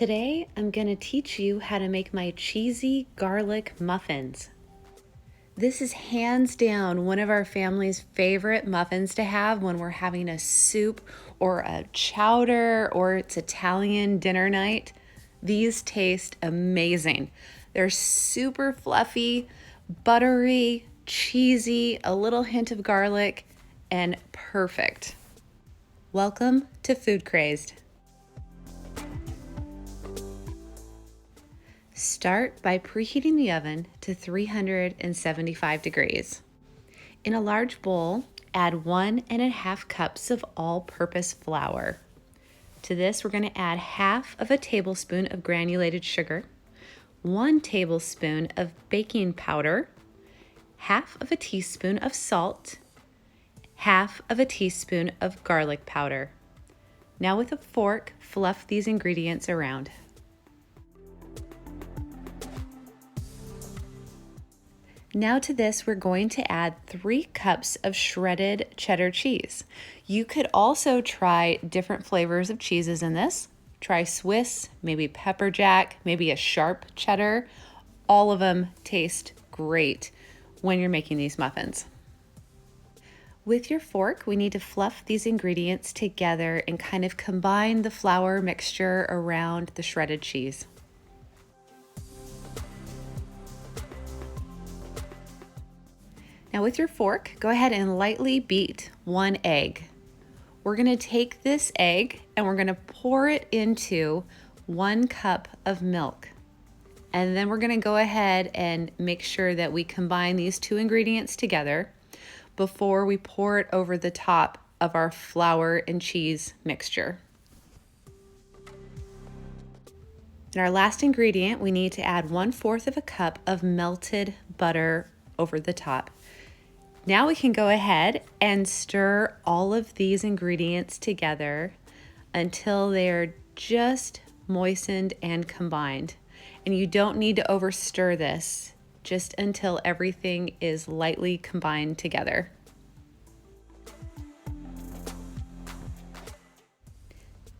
Today, I'm going to teach you how to make my cheesy garlic muffins. This is hands down one of our family's favorite muffins to have when we're having a soup or a chowder or it's Italian dinner night. These taste amazing. They're super fluffy, buttery, cheesy, a little hint of garlic, and perfect. Welcome to Food Crazed. Start by preheating the oven to 375 degrees. In a large bowl, add 1.5 cups of all-purpose flour. To this, we're going to add half of a tablespoon of granulated sugar, 1 tablespoon of baking powder, half of a teaspoon of salt, half of a teaspoon of garlic powder. Now with a fork, fluff these ingredients around. Now to this, we're going to add 3 cups of shredded cheddar cheese. You could also try different flavors of cheeses in this. Try Swiss, maybe pepper jack, maybe a sharp cheddar. All of them taste great when you're making these muffins. With your fork, we need to fluff these ingredients together and kind of combine the flour mixture around the shredded cheese. Now with your fork, go ahead and lightly beat 1 egg. We're gonna take this egg and we're gonna pour it into 1 cup of milk. And then we're gonna go ahead and make sure that we combine these 2 ingredients together before we pour it over the top of our flour and cheese mixture. In our last ingredient, we need to add 1/4 of a cup of melted butter over the top. Now we can go ahead and stir all of these ingredients together until they're just moistened and combined. And you don't need to over stir this, just until everything is lightly combined together.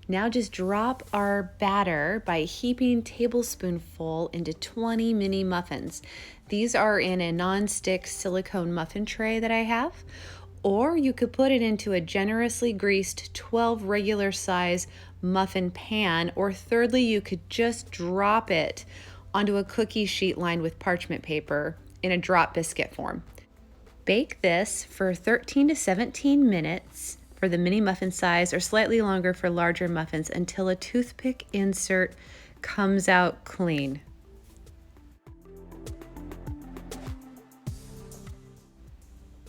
Now just drop our batter by heaping tablespoonful into 20 mini muffins. These are in a non-stick silicone muffin tray that I have, or you could put it into a generously greased 12 regular size muffin pan, or thirdly, you could just drop it onto a cookie sheet lined with parchment paper in a drop biscuit form. Bake this for 13 to 17 minutes for the mini muffin size, or slightly longer for larger muffins, until a toothpick insert comes out clean.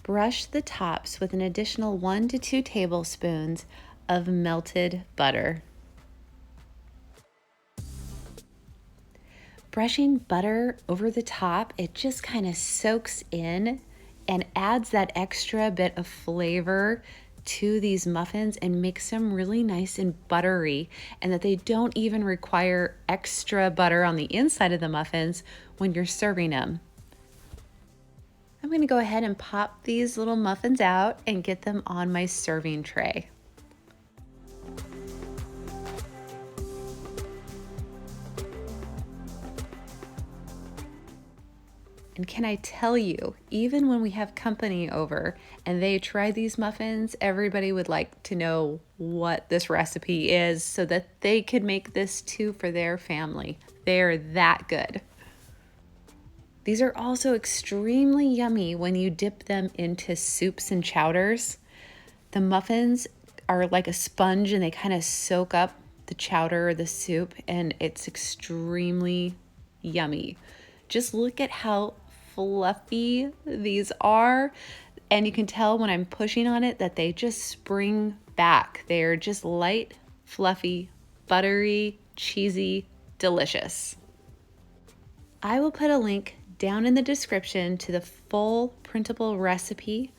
Brush the tops with an additional 1 to 2 tablespoons of melted butter. Brushing butter over the top, it just kind of soaks in and adds that extra bit of flavor to these muffins and makes them really nice and buttery, and that they don't even require extra butter on the inside of the muffins when you're serving them. I'm going to go ahead and pop these little muffins out and get them on my serving tray. And can I tell you, even when we have company over and they try these muffins, everybody would like to know what this recipe is so that they could make this too for their family. They're that good. These are also extremely yummy when you dip them into soups and chowders. The muffins are like a sponge and they kind of soak up the chowder or the soup, and it's extremely yummy. Just look at how fluffy these are, and you can tell when I'm pushing on it that they just spring back. They're just light, fluffy, buttery, cheesy, delicious. I will put a link down in the description to the full printable recipe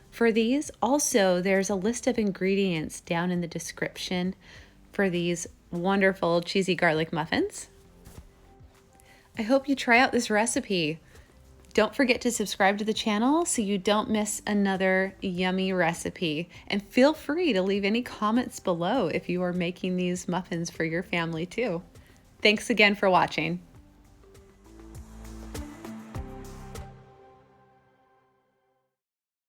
for these. Also, there's a list of ingredients down in the description for these wonderful cheesy garlic muffins. I hope you try out this recipe. Don't forget to subscribe to the channel so you don't miss another yummy recipe. And feel free to leave any comments below if you are making these muffins for your family too. Thanks again for watching.